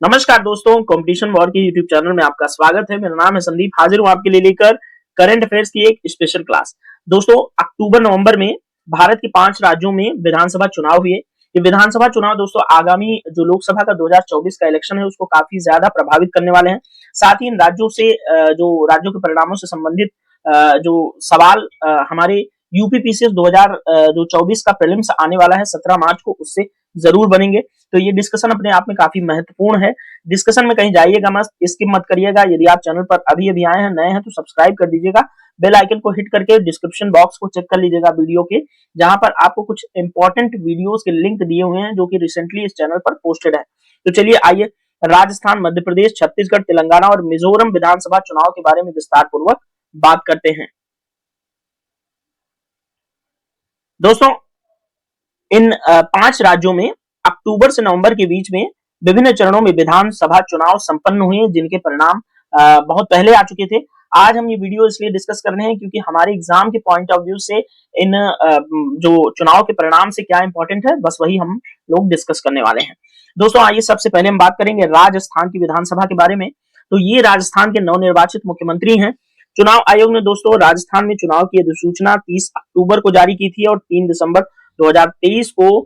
नमस्कार दोस्तों, competition war के यूट्यूब चैनल में आपका स्वागत है। मेरा नाम है संदीप, हाजिर हूं आपके लिए लेकर करंट अफेयर्स की एक स्पेशल क्लास। दोस्तों, अक्टूबर नवंबर में भारत के 5 राज्यों में विधानसभा चुनाव हुए। ये विधानसभा चुनाव दोस्तों आगामी जो लोकसभा का 2024 का इलेक्शन है उसको काफी ज्यादा प्रभावित करने वाले हैं। साथ ही इन राज्यों से जो राज्यों के परिणामों से संबंधित जो सवाल हमारे यूपीपीसीएस 2024 का प्रीलिम्स आने वाला है 17 मार्च को, उससे जरूर बनेंगे। तो ये डिस्कशन अपने आप में काफी महत्वपूर्ण है। डिस्कशन में कहीं जाइएगा मत, स्किप मत करिएगा। यदि आप चैनल पर अभी अभी आए हैं, नए हैं, तो सब्सक्राइब कर दीजिएगा। बेल आइकन को हिट करके डिस्क्रिप्शन बॉक्स को चेक कर लीजिएगा वीडियो के, जहां पर आपको कुछ इंपॉर्टेंट वीडियोस के लिंक दिए हुए हैं जो कि रिसेंटली इस चैनल पर पोस्टेड है। तो चलिए आइए राजस्थान, मध्य प्रदेश, छत्तीसगढ़, तेलंगाना और मिजोरम विधानसभा चुनाव के बारे में विस्तार पूर्वक बात करते हैं। दोस्तों, इन 5 राज्यों में अक्टूबर से नवंबर के बीच में विभिन्न चरणों में विधानसभा चुनाव संपन्न हुए, जिनके परिणाम बहुत पहले आ चुके थे। आज हम ये वीडियो इसलिए डिस्कस कर रहे हैं क्योंकि हमारे एग्जाम के पॉइंट ऑफ व्यू से इन जो चुनाव के परिणाम से क्या इंपॉर्टेंट है, बस वही हम लोग डिस्कस करने वाले हैं। दोस्तों, आइए सबसे पहले हम बात करेंगे राजस्थान की विधानसभा के बारे में। तो ये राजस्थान के नवनिर्वाचित मुख्यमंत्री हैं। चुनाव आयोग ने दोस्तों राजस्थान में चुनाव की अधिसूचना 30 अक्टूबर को जारी की थी और 3 दिसंबर 2023 को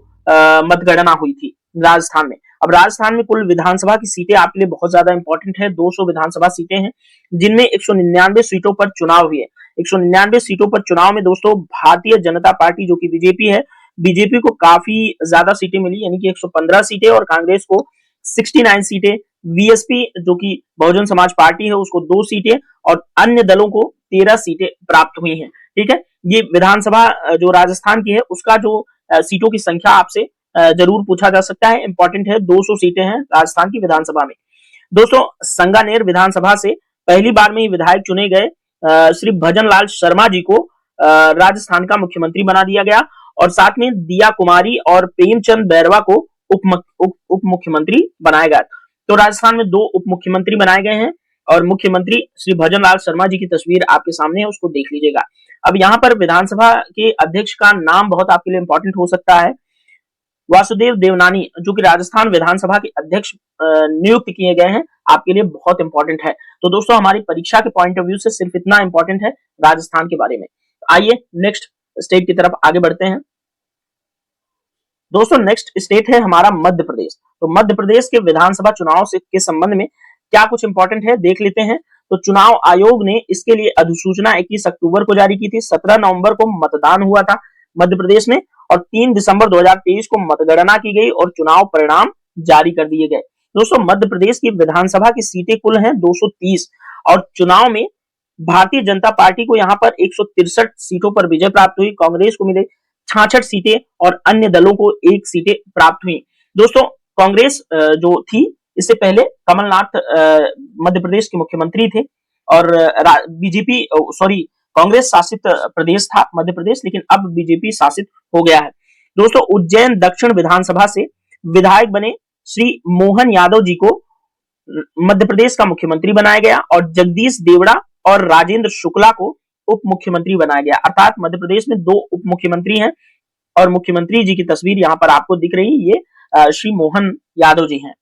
मतगणना हुई थी राजस्थान में। अब राजस्थान में कुल विधानसभा की सीटें आपके लिए बहुत ज्यादा इंपॉर्टेंट है। 200 विधानसभा सीटें हैं, जिनमें 199 सीटों पर चुनाव हुए। 199 सीटों पर चुनाव में दोस्तों भारतीय जनता पार्टी जो कि बीजेपी है, बीजेपी को काफी ज्यादा सीटें मिली, यानी कि 115 सीटें, और कांग्रेस को 69 सीटें। बीएसपी जो कि बहुजन समाज पार्टी है, उसको 2 सीटें, और अन्य दलों को 13 सीटें प्राप्त हुई हैं। ठीक है, ये विधानसभा जो राजस्थान की है उसका जो सीटों की संख्या आपसे जरूर पूछा जा सकता है, इंपॉर्टेंट है। 200 सीटें हैं राजस्थान की विधानसभा में। दोस्तों, संगानेर विधानसभा से पहली बार में ही विधायक चुने गए श्री भजन लाल शर्मा जी को राजस्थान का मुख्यमंत्री बना दिया गया, और साथ में दिया कुमारी और प्रेमचंद बैरवा को उप मुख्यमंत्री बनाया गया। तो राजस्थान में 2 उप मुख्यमंत्री बनाए गए हैं, और मुख्यमंत्री श्री भजन लाल शर्मा जी की तस्वीर आपके सामने है, उसको देख लीजिएगा। अब यहाँ पर विधानसभा के अध्यक्ष का नाम बहुत आपके लिए इंपॉर्टेंट हो सकता है। वासुदेव देवनानी जो कि राजस्थान विधानसभा के अध्यक्ष नियुक्त किए गए हैं, आपके लिए बहुत इंपॉर्टेंट है। तो दोस्तों, हमारी परीक्षा के पॉइंट ऑफ व्यू से सिर्फ इतना इंपॉर्टेंट है राजस्थान के बारे में। आइए नेक्स्ट स्टेट की तरफ आगे बढ़ते हैं। दोस्तों, नेक्स्ट स्टेट है हमारा मध्य प्रदेश। तो मध्य प्रदेश के विधानसभा चुनाव से के संबंध में क्या कुछ इंपॉर्टेंट है देख लेते हैं। तो चुनाव आयोग ने इसके लिए अधिसूचना 21 अक्टूबर को जारी की थी। 17 नवंबर को मतदान हुआ था मध्य प्रदेश में, और 3 दिसंबर 2023 को मतगणना की गई और चुनाव परिणाम जारी कर दिए गए। दोस्तों, मध्य प्रदेश की विधानसभा की सीटें कुल हैं 230, और चुनाव में भारतीय जनता पार्टी को यहाँ पर 163 सीटों पर विजय प्राप्त हुई। कांग्रेस को मिले 66 सीटें और अन्य दलों को 1 सीटें प्राप्त हुई। दोस्तों, कांग्रेस जो थी, इससे पहले कमलनाथ मध्य प्रदेश के मुख्यमंत्री थे, और बीजेपी कांग्रेस शासित प्रदेश था मध्य प्रदेश, लेकिन अब बीजेपी शासित हो गया है। दोस्तों, उज्जैन दक्षिण विधानसभा से विधायक बने श्री मोहन यादव जी को मध्य प्रदेश का मुख्यमंत्री बनाया गया, और जगदीश देवड़ा और राजेंद्र शुक्ला को उप मुख्यमंत्री बनाया गया। अर्थात मध्य प्रदेश में 2 उप मुख्यमंत्री हैं, और मुख्यमंत्री जी की तस्वीर यहाँ पर आपको दिख रही है, ये श्री मोहन यादव जी हैं।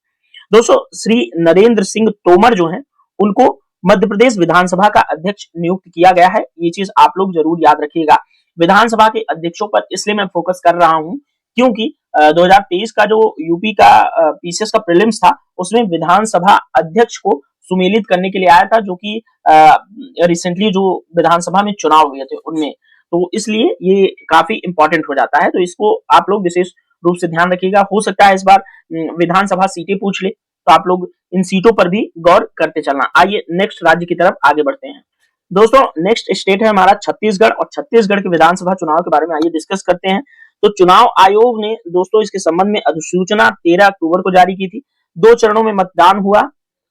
दोस्तों, श्री नरेंद्र सिंह तोमर जो हैं, उनको मध्य प्रदेश विधानसभा का अध्यक्ष नियुक्त किया गया है। ये चीज आप लोग जरूर याद रखिएगा। विधानसभा के अध्यक्षों पर इसलिए मैं फोकस कर रहा हूं क्योंकि 2023 का जो यूपी का पीसीएस का प्रीलिम्स था, उसमें विधानसभा अध्यक्ष को सुमेलित करने के लिए आया था, जो कि रिसेंटली जो विधानसभा में चुनाव हुए थे उनमें। तो इसलिए ये काफी इंपॉर्टेंट हो जाता है, तो इसको आप लोग विशेष रूप से ध्यान रखिएगा। हो सकता है इस बार विधानसभा सीटें पूछ ले, तो आप लोग इन सीटों पर भी गौर करते चलना। आइए नेक्स्ट राज्य की तरफ आगे बढ़ते हैं। दोस्तों, नेक्स्ट स्टेट है हमारा छत्तीसगढ़, और छत्तीसगढ़ के विधानसभा चुनाव के बारे में आइए डिस्कस करते हैं। तो चुनाव आयोग ने दोस्तों इसके संबंध में अधिसूचना 13 अक्टूबर को जारी की थी। 2 चरणों में मतदान हुआ,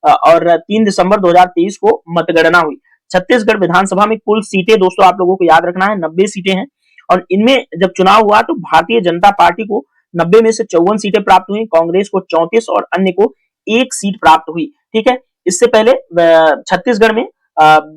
और 3 दिसंबर 2023 को मतगणना हुई। छत्तीसगढ़ विधानसभा में कुल सीटें दोस्तों आप लोगों को याद रखना है 90 सीटें हैं, और इनमें जब चुनाव हुआ तो भारतीय जनता पार्टी को 90 में से 54 सीटें प्राप्त हुई, कांग्रेस को 34 और अन्य को 1 सीट प्राप्त हुई। ठीक है, इससे पहले छत्तीसगढ़ में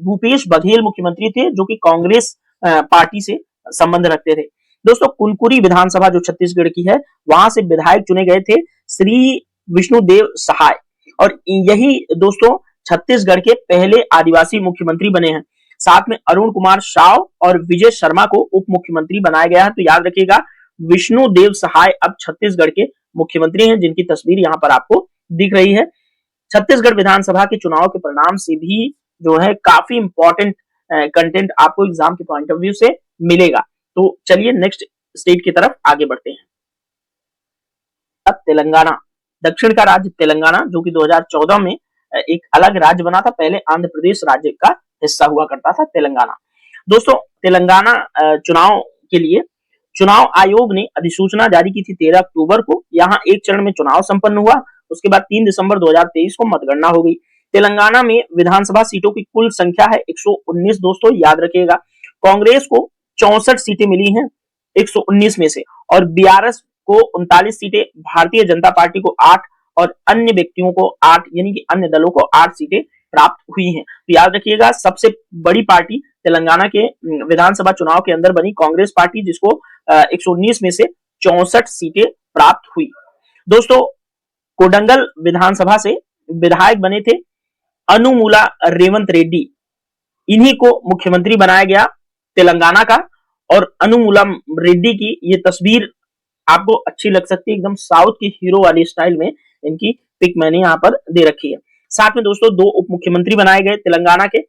भूपेश बघेल मुख्यमंत्री थे, जो कि कांग्रेस पार्टी से संबंध रखते थे। दोस्तों, कुनकुरी विधानसभा जो छत्तीसगढ़ की है, वहां से विधायक चुने गए थे श्री विष्णुदेव सहाय, और यही दोस्तों छत्तीसगढ़ के पहले आदिवासी मुख्यमंत्री बने हैं। साथ में अरुण कुमार साव और विजय शर्मा को उप मुख्यमंत्री बनाया गया है। तो याद रखिएगा विष्णु देव सहाय अब छत्तीसगढ़ के मुख्यमंत्री हैं, जिनकी तस्वीर यहाँ पर आपको दिख रही है। छत्तीसगढ़ विधानसभा के चुनाव के परिणाम से भी जो है काफी इंपॉर्टेंट कंटेंट आपको एग्जाम के पॉइंट ऑफ व्यू से मिलेगा। तो चलिए नेक्स्ट स्टेट की तरफ आगे बढ़ते हैं। अब तेलंगाना, दक्षिण का राज्य तेलंगाना, जो कि 2014 में एक अलग राज्य बना था, पहले आंध्र प्रदेश राज्य का हिस्सा हुआ करता था तेलंगाना। दोस्तों तेलंगाना चुनाव के लिए चुनाव आयोग ने अधिसूचना जारी की थी 13 अक्टूबर को। यहाँ एक चरण में चुनाव संपन्न हुआ, उसके बाद 3 दिसंबर 2023 को मतगणना हो गई। तेलंगाना में विधानसभा सीटों की कुल संख्या है 119 दोस्तों, याद रखिएगा। कांग्रेस को 64 सीटें मिली हैं 119 में से, और बीआरएस को 39 सीटें, भारतीय जनता पार्टी को 8 और अन्य व्यक्तियों को 8, यानी कि अन्य दलों को 8 सीटें प्राप्त हुई हैं। तो याद रखिएगा सबसे बड़ी पार्टी तेलंगाना के विधानसभा चुनाव के अंदर बनी कांग्रेस पार्टी, जिसको 119 में से 64 सीटें प्राप्त हुई। दोस्तों कोडंगल विधानसभा से विधायक बने थे अनुमुला रेवंत रेड्डी, इन्हीं को मुख्यमंत्री बनाया गया तेलंगाना का। और अनुमुला रेड्डी की ये तस्वीर आपको अच्छी लग सकती है, एकदम साउथ की हीरो वाली स्टाइल में इनकी पिक मैंने यहाँ पर दे रखी है। साथ में दोस्तों 2 उप मुख्यमंत्री बनाए गए तेलंगाना के,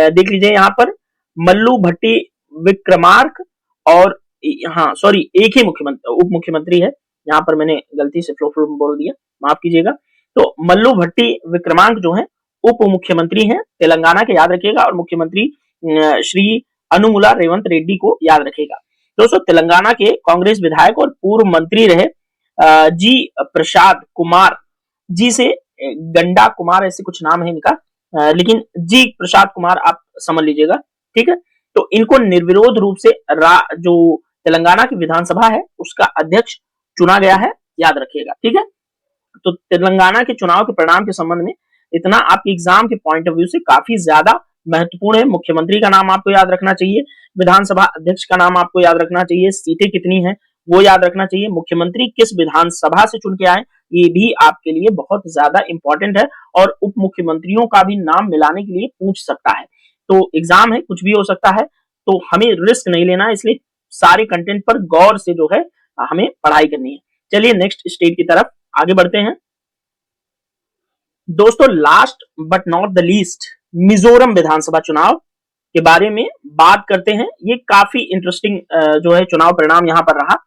देख लीजिए यहाँ पर मल्लू भट्टी विक्रमार्क, और हाँ सॉरी एक ही उप मुख्यमंत्री है, यहाँ पर मैंने गलती से फ्लो बोल दिया, माफ कीजिएगा। तो मल्लू भट्टी विक्रमांक जो है उप मुख्यमंत्री हैं तेलंगाना के, याद रखिएगा। और मुख्यमंत्री श्री अनुमुला रेवंत रेड्डी को याद रखिएगा। दोस्तों तेलंगाना के कांग्रेस विधायक और पूर्व मंत्री रहे जी प्रसाद कुमार, जी से गंडा कुमार ऐसे कुछ नाम है इनका, लेकिन जी प्रसाद कुमार आप समझ लीजिएगा, ठीक है। तो इनको निर्विरोध रूप से जो तेलंगाना की विधानसभा है उसका अध्यक्ष चुना गया है, याद रखिएगा, ठीक है। तो तेलंगाना के चुनाव के परिणाम के संबंध में इतना आपके एग्जाम के पॉइंट ऑफ व्यू से काफी ज्यादा महत्वपूर्ण है। मुख्यमंत्री का नाम आपको याद रखना चाहिए, विधानसभा अध्यक्ष का नाम आपको याद रखना चाहिए, सीटें कितनी हैं वो याद रखना चाहिए, मुख्यमंत्री किस विधानसभा से चुन के आए ये भी आपके लिए बहुत ज्यादा इंपॉर्टेंट है, और उप मुख्यमंत्रियों का भी नाम मिलाने के लिए पूछ सकता है। तो एग्जाम है, कुछ भी हो सकता है, तो हमें रिस्क नहीं लेना है, इसलिए सारे कंटेंट पर गौर से जो है हमें पढ़ाई करनी है। चलिए नेक्स्ट स्टेट की तरफ आगे बढ़ते हैं। दोस्तों last but not the least Mizoram विधानसभा चुनाव के बारे में बात करते हैं। ये काफी इंटरेस्टिंग जो है चुनाव परिणाम यहाँ पर रहा,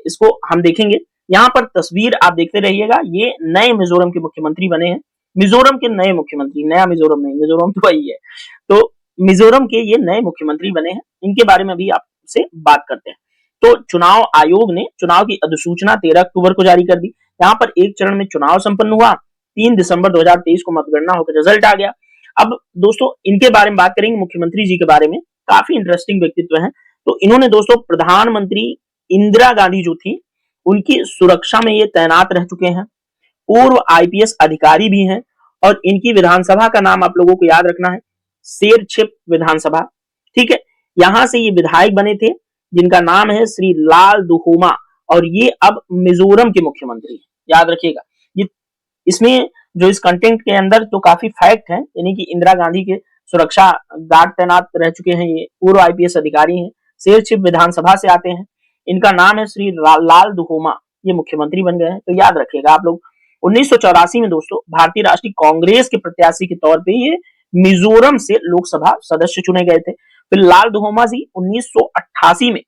इसको हम देखेंगे। यहाँ पर तस्वीर आप देखते रहिएगा, ये नए मिजोरम के मुख्यमंत्री बने हैं। मिजोरम के नए मुख्यमंत्री, नया मिजोरम नहीं, मिजोरम तो वही है। तो मिजोरम के ये नए मुख्यमंत्री बने हैं, इनके बारे में भी आपसे बात करते हैं। तो चुनाव आयोग ने चुनाव की अधिसूचना 13 अक्टूबर को जारी कर दी। यहाँ पर एक चरण में चुनाव संपन्न हुआ, 3 दिसंबर 2023 को मतगणना होकर रिजल्ट आ गया। अब दोस्तों इनके बारे में बात करेंगे, मुख्यमंत्री जी के बारे में, काफी इंटरेस्टिंग व्यक्तित्व है। तो इन्होंने दोस्तों प्रधानमंत्री इंदिरा गांधी जो थी उनकी सुरक्षा में ये तैनात रह चुके हैं, पूर्व आईपीएस अधिकारी भी हैं, और इनकी विधानसभा का नाम आप लोगों को याद रखना है शेरछिप विधानसभा, ठीक है। यहां से ये विधायक बने थे जिनका नाम है श्री लाल दुहोमा, और ये अब मिजोरम के मुख्यमंत्री हैं, याद रखिएगा। ये इसमें जो इस कंटेंट के अंदर तो काफी फैक्ट है, यानी कि इंदिरा गांधी के सुरक्षा गार्ड तैनात रह चुके हैं, ये पूर्व आईपीएस अधिकारी हैं, शेरछिप विधानसभा से आते हैं, इनका नाम है श्री लाल दुहोमा, ये मुख्यमंत्री बन गए हैं। तो याद रखिएगा आप लोग। 1984 में दोस्तों भारतीय राष्ट्रीय कांग्रेस के प्रत्याशी के तौर पे ये मिजोरम से लोकसभा सदस्य चुने गए थे। फिर लाल दुहोमा जी 1988 में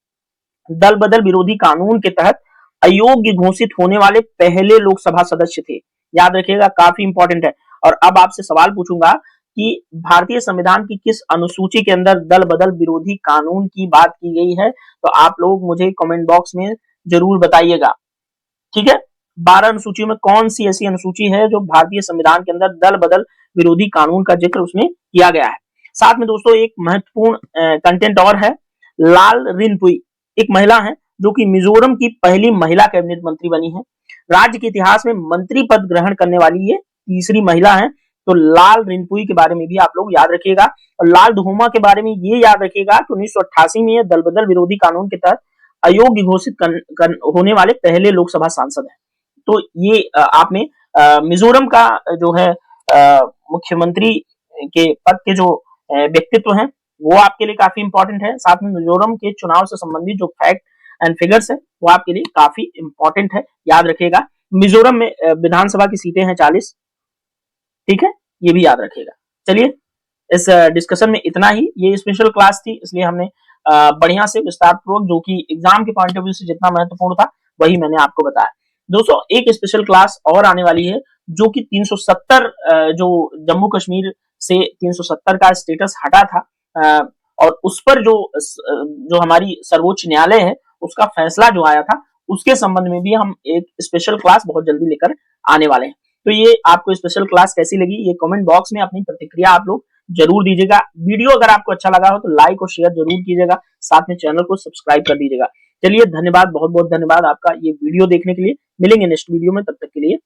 दल बदल विरोधी कानून के तहत अयोग्य घोषित होने वाले पहले लोकसभा सदस्य थे, याद रखिएगा, काफी इंपॉर्टेंट है। और अब आपसे सवाल पूछूंगा कि भारतीय संविधान की किस अनुसूची के अंदर दल बदल विरोधी कानून की बात की गई है, तो आप लोग मुझे कमेंट बॉक्स में जरूर बताइएगा, ठीक है। 12 अनुसूचियों में कौन सी ऐसी अनुसूची है जो भारतीय संविधान के अंदर दल बदल विरोधी कानून का जिक्र उसमें किया गया है। साथ में दोस्तों एक महत्वपूर्ण कंटेंट और है, लाल रिनपुई एक महिला है जो कि मिजोरम की पहली महिला कैबिनेट मंत्री बनी है। राज्य के इतिहास में मंत्री पद ग्रहण करने वाली ये तीसरी महिला है। तो लाल रिनपुई के बारे में भी आप लोग याद रखिएगा। और लाल दुहोमा के बारे में ये याद रखिएगा कि 1988 में ये दल बदल विरोधी कानून के तहत अयोग्य घोषित होने वाले पहले लोकसभा सांसद हैं। तो ये आप में मिजोरम का जो है मुख्यमंत्री के पद के जो व्यक्तित्व हैं वो आपके लिए काफी इंपॉर्टेंट है। साथ में मिजोरम के चुनाव से संबंधित जो फैक्ट एंड फिगर्स है वो आपके लिए काफी इंपॉर्टेंट है, याद रखिएगा। मिजोरम में विधानसभा की सीटें हैं 40, ठीक है, ये भी याद रखिएगा। चलिए, इस डिस्कशन में इतना ही। ये स्पेशल क्लास थी, इसलिए हमने बढ़िया से विस्तार पूर्वक, जो कि एग्जाम के पॉइंट ऑफ व्यू से जितना महत्वपूर्ण था वही मैंने आपको बताया। दोस्तों, एक स्पेशल क्लास और आने वाली है जो कि 370 जो जम्मू कश्मीर से 370 का स्टेटस हटा था, और उस पर जो हमारी सर्वोच्च न्यायालय है उसका फैसला जो आया था उसके संबंध में भी हम एक स्पेशल क्लास बहुत जल्दी लेकर आने वाले हैं। तो ये आपको स्पेशल क्लास कैसी लगी, ये कमेंट बॉक्स में अपनी प्रतिक्रिया आप लोग जरूर दीजिएगा। वीडियो अगर आपको अच्छा लगा हो तो लाइक और शेयर जरूर कीजिएगा, साथ में चैनल को सब्सक्राइब कर दीजिएगा। चलिए, धन्यवाद, बहुत बहुत धन्यवाद आपका ये वीडियो देखने के लिए। मिलेंगे नेक्स्ट वीडियो में, तब तक के लिए